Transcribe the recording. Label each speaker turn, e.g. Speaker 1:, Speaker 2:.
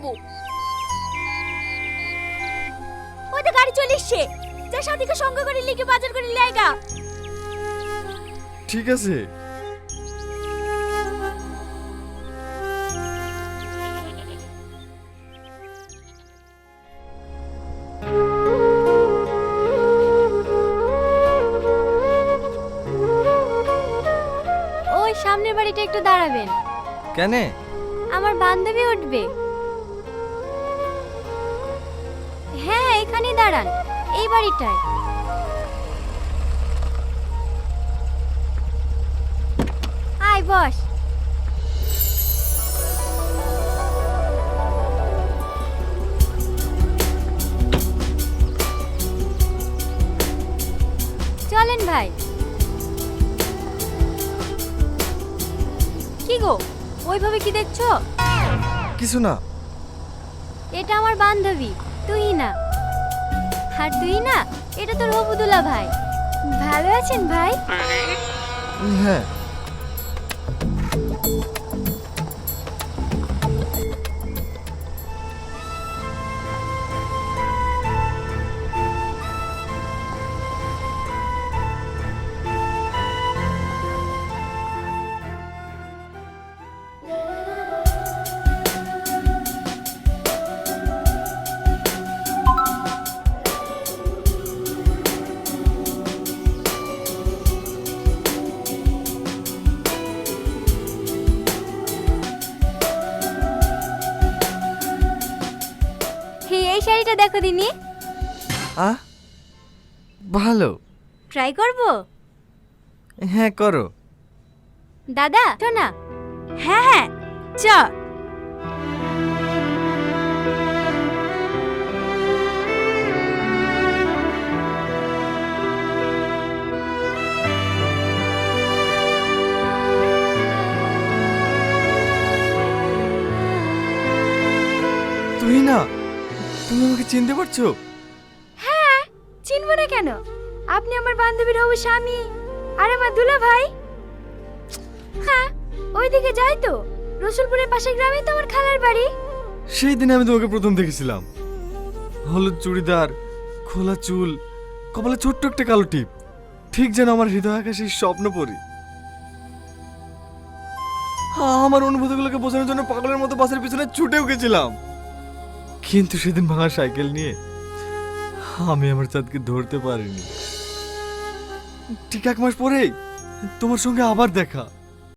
Speaker 1: যাবো। ওই তো গাড়ি চলে এসছে, যা সাথীকে সঙ্গে করে লিখে বাজার করে লাইগা।
Speaker 2: ঠিক আছে।
Speaker 1: ওই সামনের বাড়িটা একটু দাঁড়াবেন।
Speaker 2: কেনে?
Speaker 1: আমার বান্ধবী উঠবে। হ্যাঁ এখানেই দাঁড়ান, এই বাড়িটায়। আয় বস। চলেন ভাই। কি গো, ওইভাবে কি দেখছো?
Speaker 2: কিছু না।
Speaker 1: এটা আমার বান্ধবী তুই না। আর তুই না, এটা তোর হবুদুল্লাহ ভাই। ভালো আছেন ভাই?
Speaker 2: হ্যাঁ।
Speaker 1: এই শাড়িটা দেখো দিনি।
Speaker 2: ভালো।
Speaker 1: ট্রাই করব?
Speaker 2: হ্যাঁ করো।
Speaker 1: দাদা শোনা। হ্যাঁ হ্যাঁ চ।
Speaker 2: তুই না, তুমি আমাকে চিনতে পারছো?
Speaker 1: হ্যাঁ, চিনব না কেন? আপনি আমার বান্ধবীর হবু স্বামী আর আমার দুলা ভাই। হ্যাঁ, ওইদিকে যাই তো, রসুলপুরের পাশের গ্রামে তো আমার খালার বাড়ি।
Speaker 2: সেই দিন আমি তোমাকে প্রথম দেখেছিলাম। হলুদ চুড়িদার, খোলা চুল, কপালে ছোট্ট একটা কালো টিপ, ঠিক যেন আমার হৃদয় আকাশের স্বপ্ন পরি। আমার অনুভূতিগুলোকে বোঝানোর জন্য পাগলের মতো বাসের পিছনে ছুটেও গেছিলাম, কিন্তু সেদিন ভাঙা সাইকেল নিয়ে আমি আমার চাঁদকে ধরতে পারিনি। ঠিক 1 মাস পরেই তোমার সঙ্গে আবার দেখা।